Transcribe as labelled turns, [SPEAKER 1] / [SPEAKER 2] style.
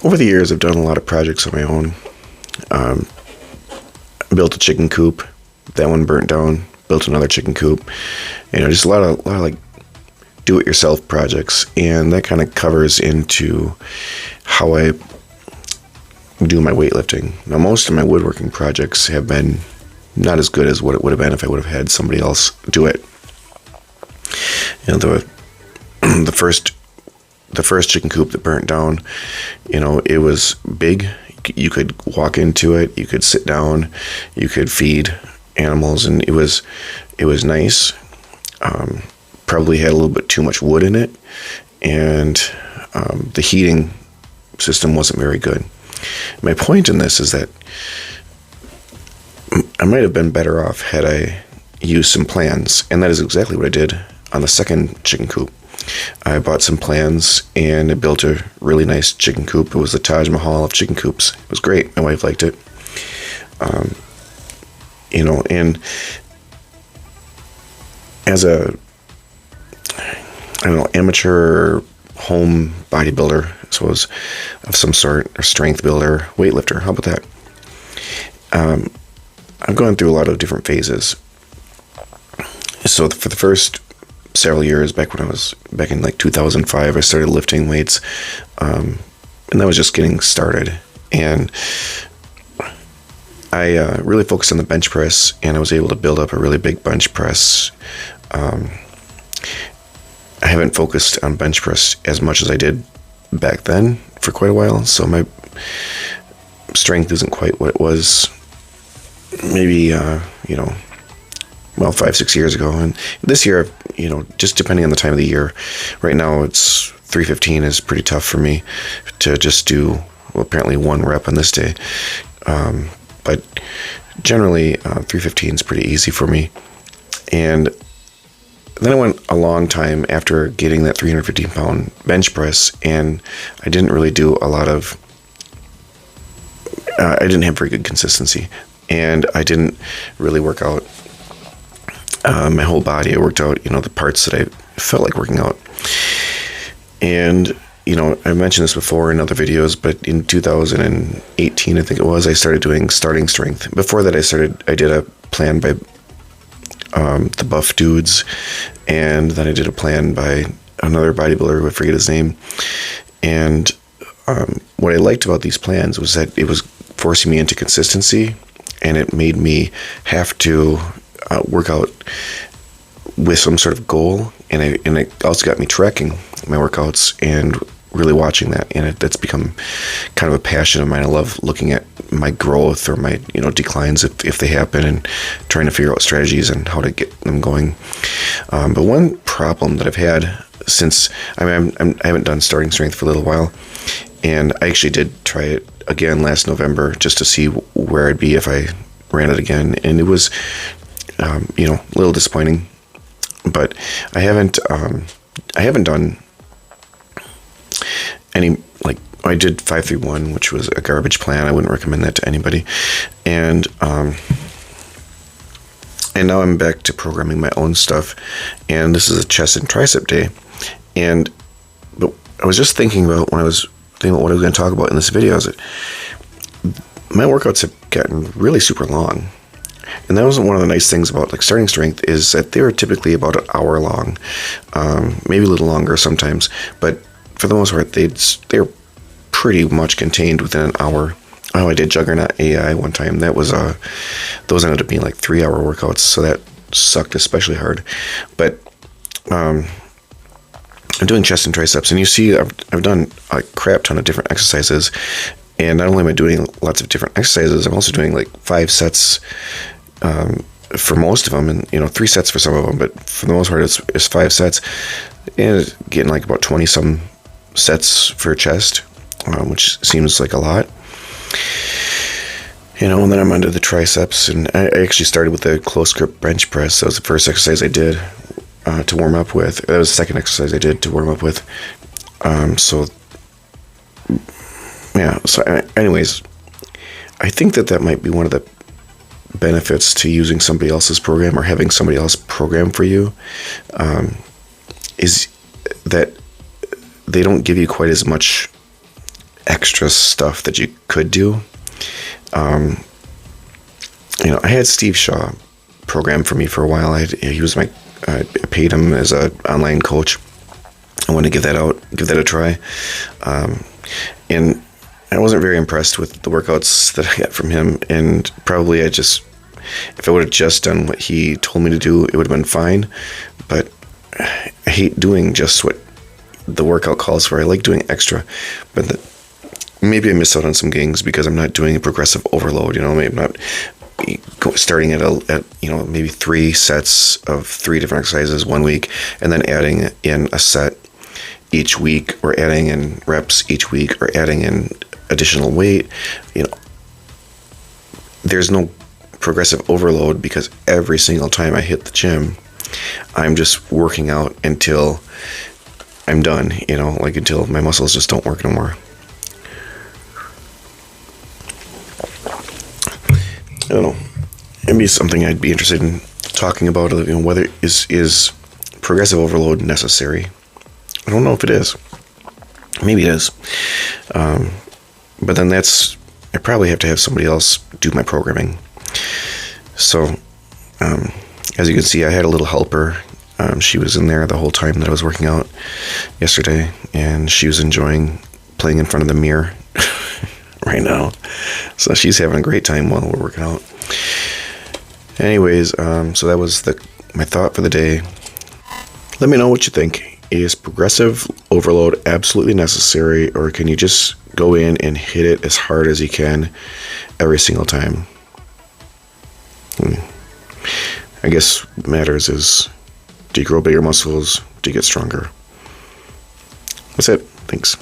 [SPEAKER 1] over the years, I've done a lot of projects on my own. Built a chicken coop. That one burnt down. Built another chicken coop. Just a lot of like do-it-yourself projects, and that kind of covers into how I do my weightlifting. Now, most of my woodworking projects have been not as good as what it would have been if I would have had somebody else do it. The first chicken coop that burnt down, it was big. You could walk into it, you could sit down, you could feed animals, and it was nice. Probably had a little bit too much wood in it, and the heating system wasn't very good. My point in this is that I might have been better off had I used some plans, and that is exactly what I did on the second chicken coop. I bought some plans and I built a really nice chicken coop. It was the Taj Mahal of chicken coops. It was great. My wife liked it. And as a, amateur home bodybuilder, I suppose, of some sort, or strength builder, weightlifter, how about that? I've gone through a lot of different phases. So for the first several years, back in like 2005, I started lifting weights, and that was just getting started. And I really focused on the bench press, and I was able to build up a really big bench press. I haven't focused on bench press as much as I did back then for quite a while, so my strength isn't quite what it was maybe 5-6 years ago. And this year, just depending on the time of the year, right now it's 315 is pretty tough for me to just do, apparently 1 rep on this day, but generally 315 is pretty easy for me. And then I went a long time after getting that 315 pound bench press, and I didn't really do a lot of I didn't have very good consistency, and I didn't really work out my whole body. I worked out, the parts that I felt like working out. And, I mentioned this before in other videos, but in 2018, I think it was, I started doing starting strength. Before that, I did a plan by the Buff Dudes, and then I did a plan by another bodybuilder, I forget his name. And what I liked about these plans was that it was forcing me into consistency, and it made me have to work out with some sort of goal, and it also got me tracking my workouts and really watching that, and that's become kind of a passion of mine. I love looking at my growth or my declines if they happen, and trying to figure out strategies and how to get them going. But one problem that I've had since I haven't done starting strength for a little while, and I actually did try it again last November just to see where I'd be if I ran it again, and it was a little disappointing. But I haven't done any, like, I did 531, which was a garbage plan. I wouldn't recommend that to anybody. And now I'm back to programming my own stuff, and this is a chest and tricep day. But I was just thinking about when I was thinking about what I was going to talk about in this video, is that my workouts have gotten really super long. And that was one of the nice things about like starting strength, is that they were typically about an hour long, maybe a little longer sometimes, but for the most part, they're pretty much contained within an hour. Oh, I did Juggernaut AI one time. That was those ended up being like 3-hour workouts, so that sucked especially hard. But I'm doing chest and triceps, and you see I've done a crap ton of different exercises, and not only am I doing lots of different exercises, I'm also doing like 5 sets for most of them, and 3 sets for some of them, but for the most part it's 5 sets, and getting like about 20 some sets for chest, which seems like a lot. And then I'm onto the triceps, and I actually started with the close grip bench press. That was the first exercise I did to warm up with. That was the second exercise I did to warm up with. Anyways, I think that might be one of the benefits to using somebody else's program, or having somebody else program for you, is that they don't give you quite as much extra stuff that you could do. I had Steve Shaw program for me for a while. He was I paid him as an online coach. I want to give that a try. And I wasn't very impressed with the workouts that I got from him. And probably if I would have just done what he told me to do, it would have been fine. But I hate doing just what the workout calls for. I like doing extra. But maybe I miss out on some gains because I'm not doing a progressive overload. Maybe I'm not starting at maybe 3 sets of 3 different exercises one week, and then adding in a set each week, or adding in reps each week, or adding in additional weight. There's no progressive overload because every single time I hit the gym, I'm just working out until I'm done, until my muscles just don't work no more. I don't know. Maybe something I'd be interested in talking about, whether is progressive overload necessary. I don't know if it is. Maybe it is. But then I probably have to have somebody else do my programming. So, as you can see, I had a little helper. She was in there the whole time that I was working out yesterday, and she was enjoying playing in front of the mirror right now. So she's having a great time while we're working out. Anyways, so that was my thought for the day. Let me know what you think. Is progressive overload absolutely necessary, or can you just go in and hit it as hard as you can every single time? I guess what matters is, do you grow bigger muscles? Do you get stronger? That's it. Thanks.